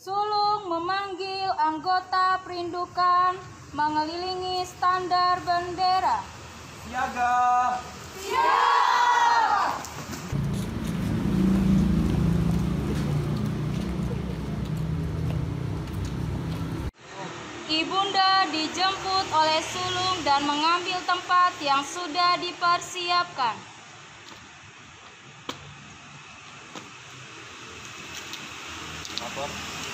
Sulung memanggil anggota perindukan mengelilingi standar bendera. Siaga! Siap! Ibunda dijemput oleh sulung dan mengambil tempat yang sudah dipersiapkan. Lapor,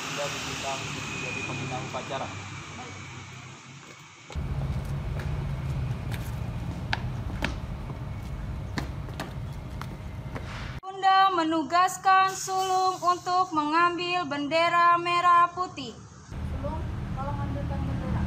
Ibunda diminta untuk menjadi pembina upacara. Ibunda menugaskan sulung untuk mengambil bendera merah putih. Sulung, tolong ambilkan bendera.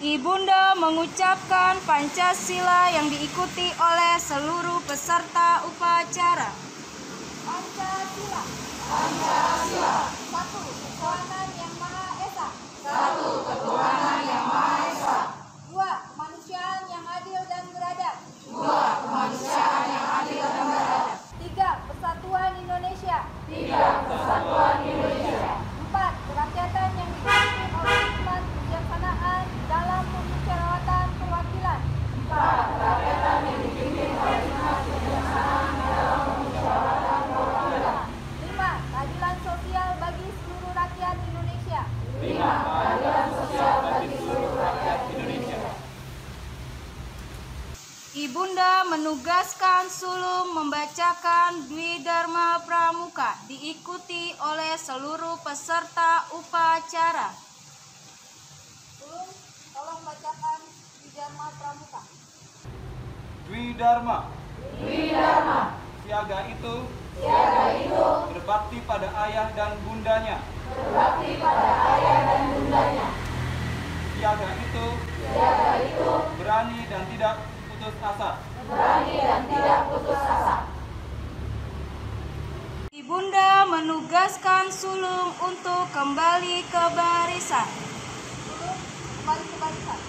Ibunda mengucapkan Pancasila yang diikuti oleh seluruh peserta upacara. Pancasila. Pancasila. Satu, ketuhanan yang Maha Esa. Satu, ketuhanan yang Maha Esa. Dua, kemanusiaan yang adil dan beradab. Dua, kemanusiaan yang adil dan beradab. Tiga, persatuan Indonesia. Tiga, persatuan Indonesia. Empat, kerakyatan yang dipimpin oleh hikmat kebijaksanaan dalam pemusyawaratan perwakilan. Empat, kerakyatan yang dipimpin oleh hikmat kebijaksanaan dalam pemusyawaratan perwakilan. Lima, keadilan sosial bagi seluruh rakyat Indonesia. Lima, keadilan sosial bagi seluruh rakyat Indonesia. Ibunda menugaskan sulung membacakan Dwi Dharma Pramuka diikuti oleh seluruh peserta upacara. Sulung, tolong bacakan Dwi Dharma Pramuka. Dwi Dharma. Dwi Dharma. Siaga itu. Siaga itu. Berbakti pada ayah dan bundanya. Berbakti pada ayah dan bundanya. Siaga itu. Siaga itu. Berani dan tidak putus asa. Berani dan tidak putus asa. Ibunda menugaskan sulung untuk kembali ke barisan. Sulung, kembali ke barisan.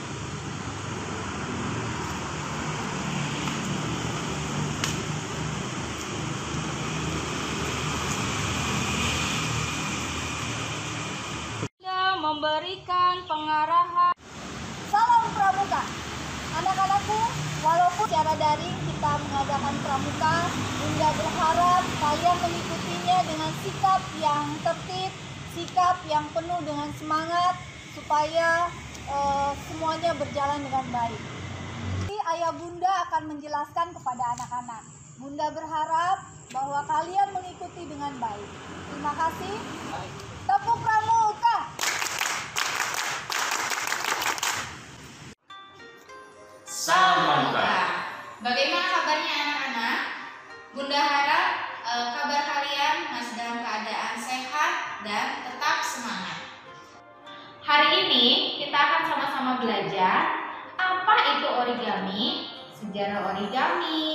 Ibunda memberikan pengarahan. Salam Pramuka. Anak-anakku, walaupun secara daring kita mengadakan pramuka, Bunda berharap kalian mengikutinya dengan sikap yang tertib, sikap yang penuh dengan semangat, supaya semuanya berjalan dengan baik. Nanti ayah Bunda akan menjelaskan kepada anak-anak. Bunda berharap bahwa kalian mengikuti dengan baik. Terima kasih. Tepuk pramuka. Salam Pramuka. Bagaimana kabarnya anak-anak? Bunda harap kabar kalian masih dalam keadaan sehat dan tetap semangat. Hari ini kita akan sama-sama belajar apa itu origami, sejarah origami,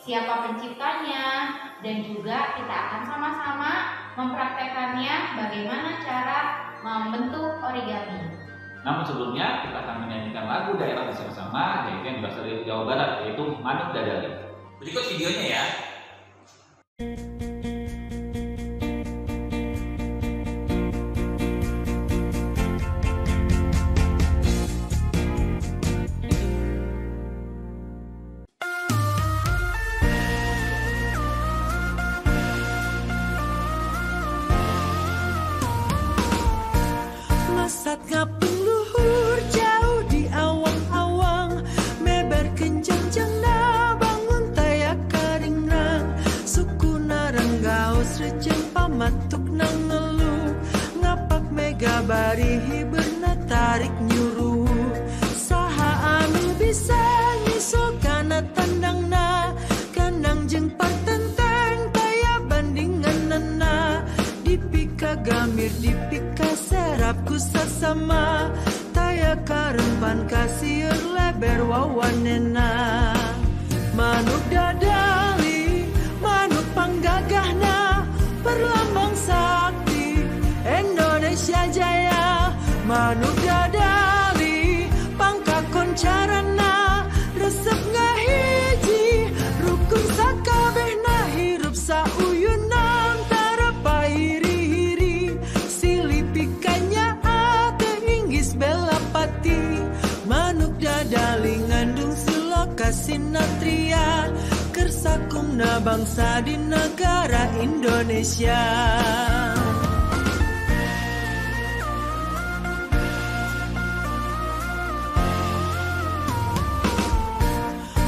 siapa penciptanya, dan juga kita akan sama-sama mempraktekannya bagaimana cara membentuk origami. Namun sebelumnya kita akan menyanyikan lagu daerah bersama-sama yaitu yang berasal dari Jawa Barat, yaitu Manuk Dadali. Berikut videonya ya. Masatnya peluhur jauh di awang-awang, mebar kencang-kencang bangun tayak karing. barihi beuna tarik nyuruh saha anu bisa nyisul kana tandangna kandang jeung partenteng taya bandinganna dipika gamir dipika serap ku sasama taya karempan kasieur leber wawanena manuk dadali manuk panggagahna perlambang sakti Indonesia Jaya manuk dadali pangkakon carana resep ngahiji rukun sakabehna hirup sauyunan tarapa hiri-hiri silipikanya ate inggis belapati manuk dadali ngandung siloka sinatria kersakumna bangsa di negara Indonesia.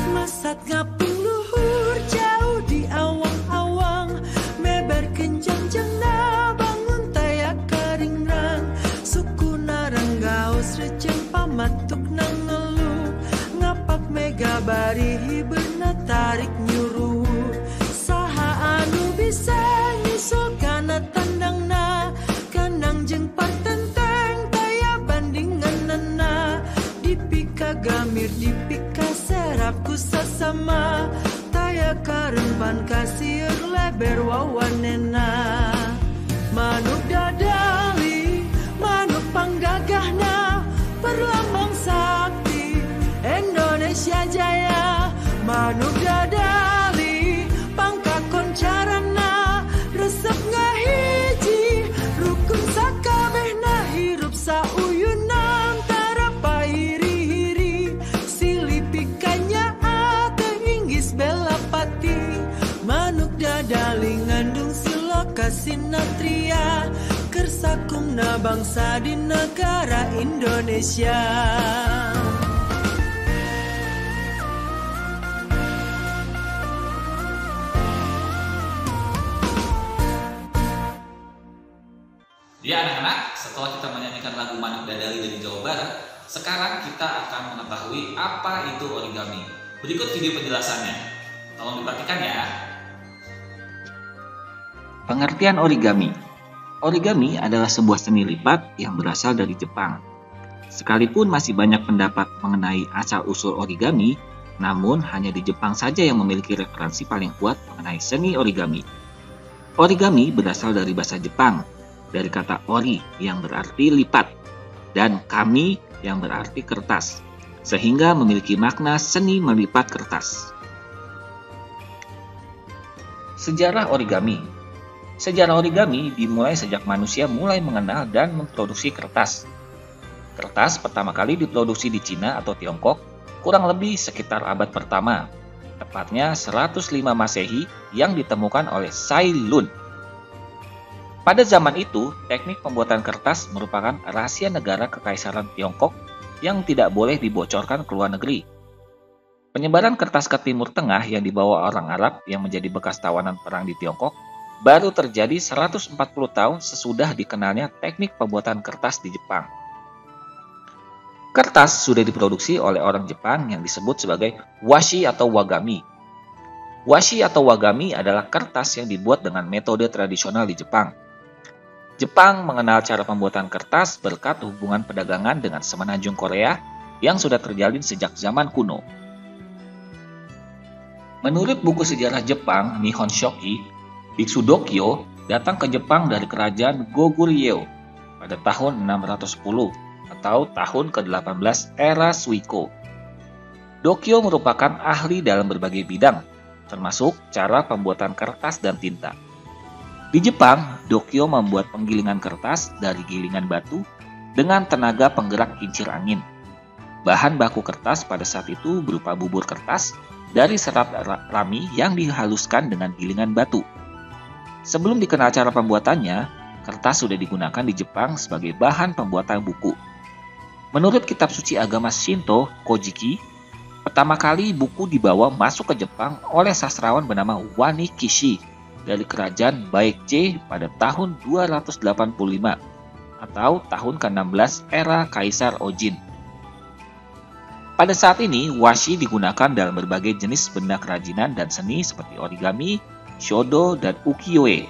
Masat ngapung luhur jauh di awang-awang meber kencang-cangna bangun taya karingrang suku naranggaus receng pamatuk nang ngeluh ngapak mega barihi beuna tarik nyuruh saha anu bisa nyisul kana tandangna kandang jeung partenteng taya bandinganna dipika gamir dipika serap ku sasama taya karempan kasieur leber wawanena manuk dadali manuk panggagahna perlambang sakti Indonesia Jaya manuk dadali pangkakon carana resep ngahiji rukun sakabehna hirup sauyunan tarapa hiri-hiri silipikanya ate inggis belapati manuk dadali ngandung siloka sinatria kersakumna bangsa di negara Indonesia. Ya anak-anak, setelah kita menyanyikan lagu Manuk Dadali dari Jawa Barat, sekarang kita akan mengetahui apa itu origami. Berikut video penjelasannya. Tolong diperhatikan ya. Pengertian origami. Origami adalah sebuah seni lipat yang berasal dari Jepang. Sekalipun masih banyak pendapat mengenai asal-usul origami, namun hanya di Jepang saja yang memiliki referensi paling kuat mengenai seni origami. Origami berasal dari bahasa Jepang, dari kata ori yang berarti lipat dan kami yang berarti kertas, sehingga memiliki makna seni melipat kertas. Sejarah origami. Sejarah origami dimulai sejak manusia mulai mengenal dan memproduksi kertas. Kertas pertama kali diproduksi di Cina atau Tiongkok kurang lebih sekitar abad pertama, tepatnya 105 Masehi yang ditemukan oleh Cai Lun. Pada zaman itu, teknik pembuatan kertas merupakan rahasia negara Kekaisaran Tiongkok yang tidak boleh dibocorkan ke luar negeri. Penyebaran kertas ke Timur Tengah yang dibawa orang Arab yang menjadi bekas tawanan perang di Tiongkok baru terjadi 140 tahun sesudah dikenalnya teknik pembuatan kertas di Jepang. Kertas sudah diproduksi oleh orang Jepang yang disebut sebagai washi atau wagami. Washi atau wagami adalah kertas yang dibuat dengan metode tradisional di Jepang. Jepang mengenal cara pembuatan kertas berkat hubungan perdagangan dengan semenanjung Korea yang sudah terjalin sejak zaman kuno. Menurut buku sejarah Jepang Nihon Shoki, Biksu Dokyo datang ke Jepang dari kerajaan Goguryeo pada tahun 610 atau tahun ke-18 era Suiko. Dokyo merupakan ahli dalam berbagai bidang, termasuk cara pembuatan kertas dan tinta. Di Jepang, Dokyo membuat penggilingan kertas dari gilingan batu dengan tenaga penggerak kincir angin. Bahan baku kertas pada saat itu berupa bubur kertas dari serat rami yang dihaluskan dengan gilingan batu. Sebelum dikenal cara pembuatannya, kertas sudah digunakan di Jepang sebagai bahan pembuatan buku. Menurut kitab suci agama Shinto, Kojiki, pertama kali buku dibawa masuk ke Jepang oleh sastrawan bernama Wani Kishi dari kerajaan Baekje pada tahun 285. atau tahun ke-16 era Kaisar Ojin. Pada saat ini, washi digunakan dalam berbagai jenis benda kerajinan dan seni seperti origami, shodo, dan ukiyo-e.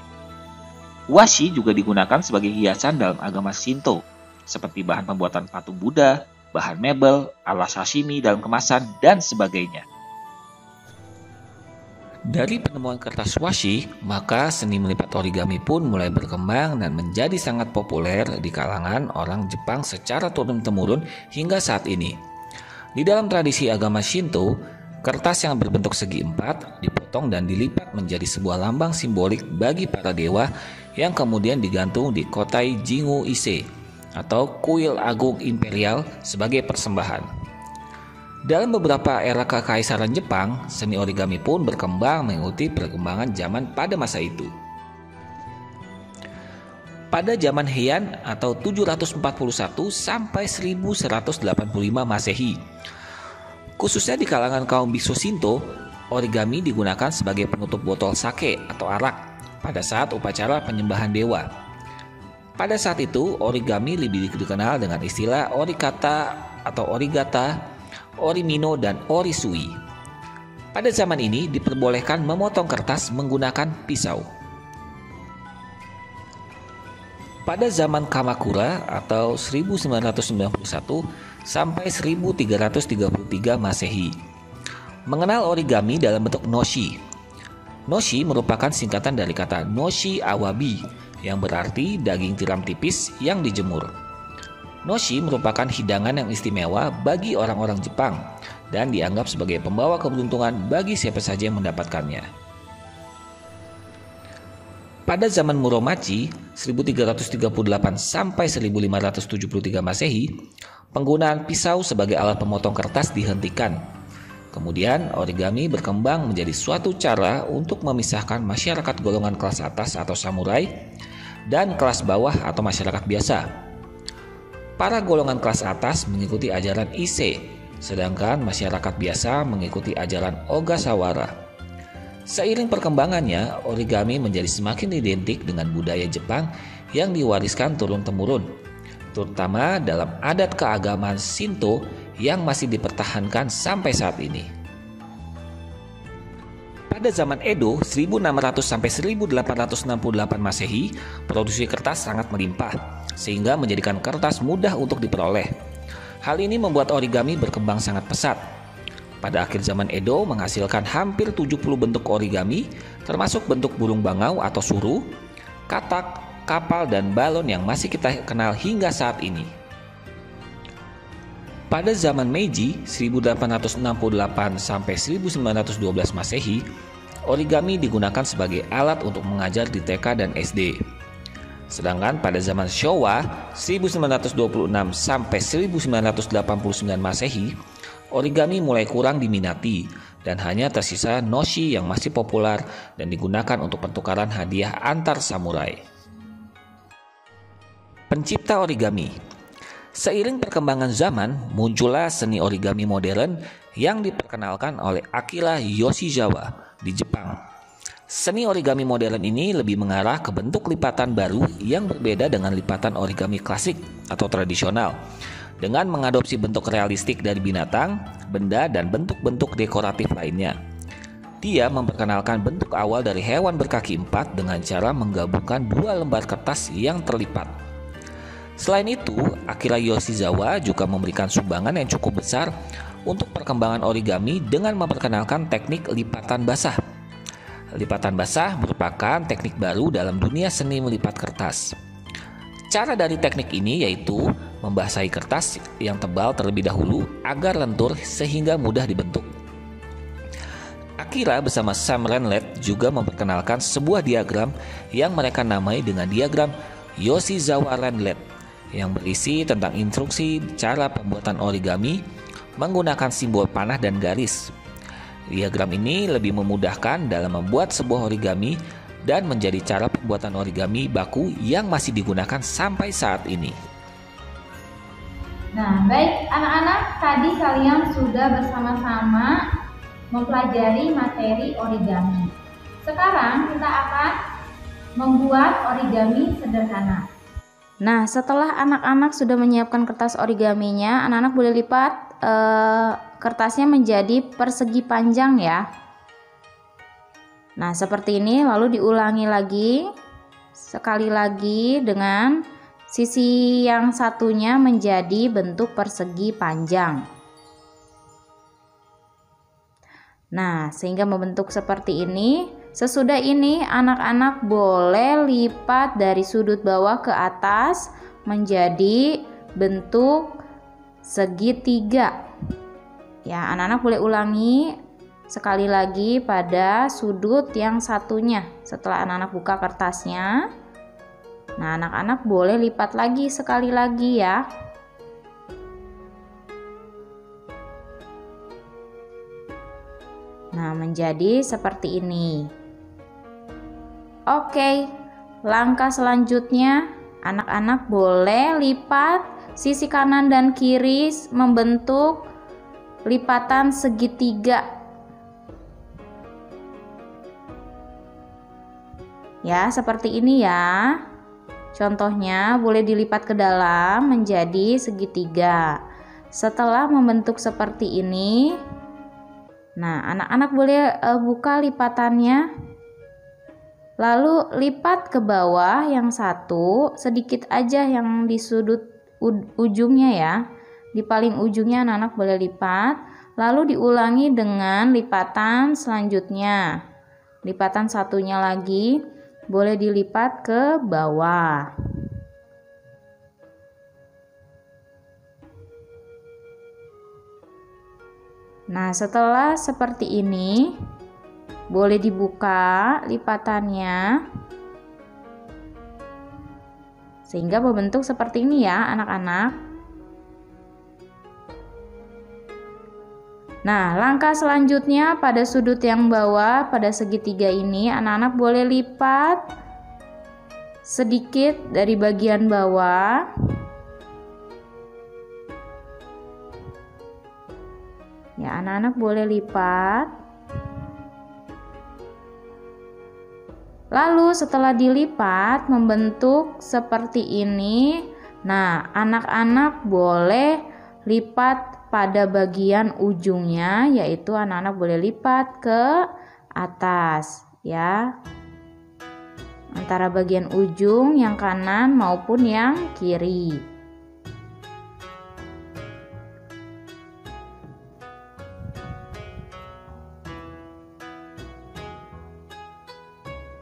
Washi juga digunakan sebagai hiasan dalam agama Shinto, seperti bahan pembuatan patung Buddha, bahan mebel, alas sashimi dalam kemasan, dan sebagainya. Dari penemuan kertas washi, maka seni melipat origami pun mulai berkembang dan menjadi sangat populer di kalangan orang Jepang secara turun-temurun hingga saat ini. Di dalam tradisi agama Shinto, kertas yang berbentuk segi empat dipotong dan dilipat menjadi sebuah lambang simbolik bagi para dewa yang kemudian digantung di kotai Jingu Ise atau kuil agung imperial sebagai persembahan. Dalam beberapa era kekaisaran Jepang, seni origami pun berkembang mengikuti perkembangan zaman pada masa itu. Pada zaman Heian atau 741 sampai 1185 Masehi, khususnya di kalangan kaum biksu Shinto, origami digunakan sebagai penutup botol sake atau arak pada saat upacara penyembahan dewa. Pada saat itu, origami lebih dikenal dengan istilah orikata atau origata, orimino, dan orisui. Pada zaman ini diperbolehkan memotong kertas menggunakan pisau. Pada zaman Kamakura atau 1991 sampai 1333 Masehi, mengenal origami dalam bentuk noshi. Noshi merupakan singkatan dari kata noshi awabi yang berarti daging tiram tipis yang dijemur. Noshi merupakan hidangan yang istimewa bagi orang-orang Jepang dan dianggap sebagai pembawa keberuntungan bagi siapa saja yang mendapatkannya. Pada zaman Muromachi 1338 sampai 1573 Masehi, penggunaan pisau sebagai alat pemotong kertas dihentikan. Kemudian origami berkembang menjadi suatu cara untuk memisahkan masyarakat golongan kelas atas atau samurai dan kelas bawah atau masyarakat biasa. Para golongan kelas atas mengikuti ajaran Ise, sedangkan masyarakat biasa mengikuti ajaran Ogasawara. Seiring perkembangannya, origami menjadi semakin identik dengan budaya Jepang yang diwariskan turun-temurun, terutama dalam adat keagamaan Shinto yang masih dipertahankan sampai saat ini. Pada zaman Edo 1600 sampai 1868 Masehi, produksi kertas sangat melimpah sehingga menjadikan kertas mudah untuk diperoleh. Hal ini membuat origami berkembang sangat pesat. Pada akhir zaman Edo menghasilkan hampir 70 bentuk origami, termasuk bentuk burung bangau atau suru, katak, kapal, dan balon yang masih kita kenal hingga saat ini. Pada zaman Meiji 1868 sampai 1912 Masehi, origami digunakan sebagai alat untuk mengajar di TK dan SD. Sedangkan pada zaman Showa 1926 sampai 1989 Masehi, origami mulai kurang diminati dan hanya tersisa noshi yang masih populer dan digunakan untuk pertukaran hadiah antar samurai. Pencipta origami. Seiring perkembangan zaman, muncullah seni origami modern yang diperkenalkan oleh Akira Yoshizawa di Jepang. Seni origami modern ini lebih mengarah ke bentuk lipatan baru yang berbeda dengan lipatan origami klasik atau tradisional, dengan mengadopsi bentuk realistik dari binatang, benda, dan bentuk-bentuk dekoratif lainnya. Dia memperkenalkan bentuk awal dari hewan berkaki empat dengan cara menggabungkan dua lembar kertas yang terlipat. Selain itu, Akira Yoshizawa juga memberikan sumbangan yang cukup besar untuk perkembangan origami dengan memperkenalkan teknik lipatan basah. Lipatan basah merupakan teknik baru dalam dunia seni melipat kertas. Cara dari teknik ini yaitu membasahi kertas yang tebal terlebih dahulu agar lentur sehingga mudah dibentuk. Akira bersama Sam Renlet juga memperkenalkan sebuah diagram yang mereka namai dengan diagram Yoshizawa Renlet yang berisi tentang instruksi cara pembuatan origami menggunakan simbol panah dan garis. Diagram ini lebih memudahkan dalam membuat sebuah origami dan menjadi cara pembuatan origami baku yang masih digunakan sampai saat ini. Nah, baik anak-anak, tadi kalian sudah bersama-sama mempelajari materi origami. Sekarang kita akan membuat origami sederhana. Nah, setelah anak-anak sudah menyiapkan kertas origaminya, anak-anak boleh lipat kertasnya menjadi persegi panjang ya. Nah, seperti ini, lalu diulangi lagi sekali lagi dengan sisi yang satunya menjadi bentuk persegi panjang. Nah, sehingga membentuk seperti ini. Sesudah ini, anak-anak boleh lipat dari sudut bawah ke atas menjadi bentuk segitiga. Ya, anak-anak boleh ulangi sekali lagi pada sudut yang satunya. Setelah anak-anak buka kertasnya, nah anak-anak boleh lipat lagi sekali lagi ya. Nah, menjadi seperti ini. Oke, langkah selanjutnya anak-anak boleh lipat sisi kanan dan kiri membentuk lipatan segitiga. Ya, seperti ini ya. Contohnya boleh dilipat ke dalam menjadi segitiga. Setelah membentuk seperti ini, nah anak-anak boleh buka lipatannya. Lalu lipat ke bawah yang satu, sedikit aja yang di sudut ujungnya ya. Di paling ujungnya anak-anak boleh lipat. Lalu diulangi dengan lipatan selanjutnya. Lipatan satunya lagi boleh dilipat ke bawah. Nah, setelah seperti ini, boleh dibuka lipatannya sehingga membentuk seperti ini ya, anak-anak. Nah, langkah selanjutnya pada sudut yang bawah pada segitiga ini, anak-anak boleh lipat sedikit dari bagian bawah. Ya, anak-anak boleh lipat. Lalu setelah dilipat membentuk seperti ini. Nah, anak-anak boleh lipat pada bagian ujungnya, yaitu anak-anak boleh lipat ke atas ya, antara bagian ujung yang kanan maupun yang kiri.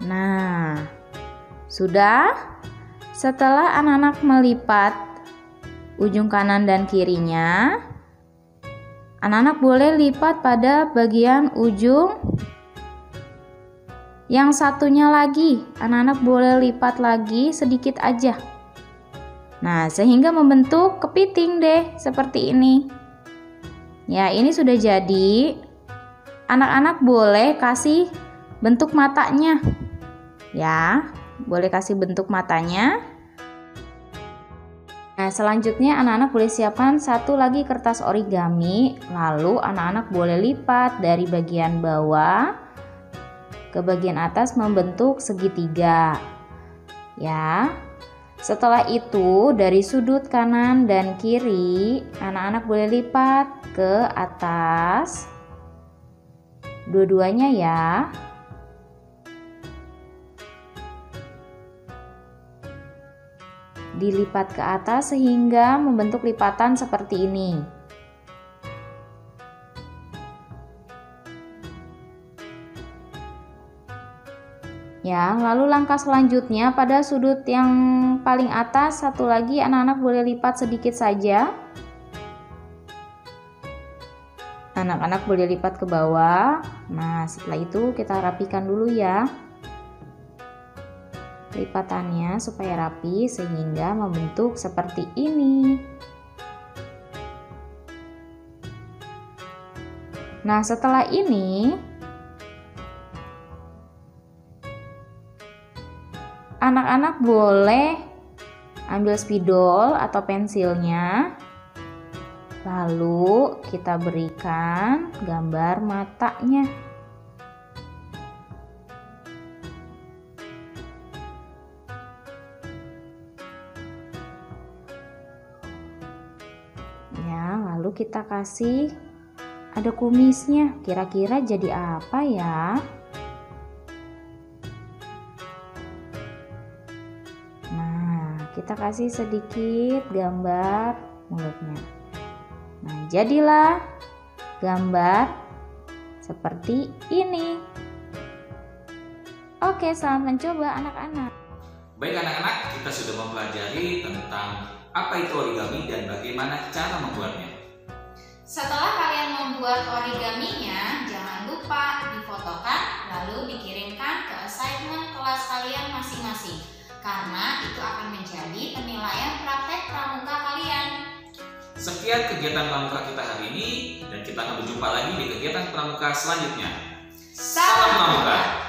Nah, sudah. Setelah anak-anak melipat ujung kanan dan kirinya, anak-anak boleh lipat pada bagian ujung yang satunya lagi. Anak-anak boleh lipat lagi sedikit aja. Nah, sehingga membentuk kepiting deh seperti ini. Ya, ini sudah jadi. Anak-anak boleh kasih bentuk matanya. Ya, boleh kasih bentuk matanya. Nah, selanjutnya anak-anak boleh siapkan satu lagi kertas origami. Lalu anak-anak boleh lipat dari bagian bawah ke bagian atas membentuk segitiga. Ya. Setelah itu dari sudut kanan dan kiri, anak-anak boleh lipat ke atas. Dua-duanya ya. Dilipat ke atas sehingga membentuk lipatan seperti ini. Ya, lalu langkah selanjutnya pada sudut yang paling atas satu lagi anak-anak boleh lipat sedikit saja. Anak-anak boleh lipat ke bawah. Nah, setelah itu kita rapikan dulu ya lipatannya supaya rapi sehingga membentuk seperti ini. Nah, setelah ini anak-anak boleh ambil spidol atau pensilnya, lalu kita berikan gambar matanya. kita kasih ada kumisnya. Kira-kira jadi apa ya? Nah, kita kasih sedikit gambar mulutnya. Nah, jadilah gambar seperti ini. Oke, selamat mencoba anak-anak. Baik anak-anak, kita sudah mempelajari tentang apa itu origami dan bagaimana cara membuatnya. Setelah kalian membuat origaminya, jangan lupa difotokan lalu dikirimkan ke assignment kelas kalian masing-masing, karena itu akan menjadi penilaian praktek pramuka kalian. Sekian kegiatan pramuka kita hari ini, dan kita akan berjumpa lagi di kegiatan pramuka selanjutnya. Salam pramuka!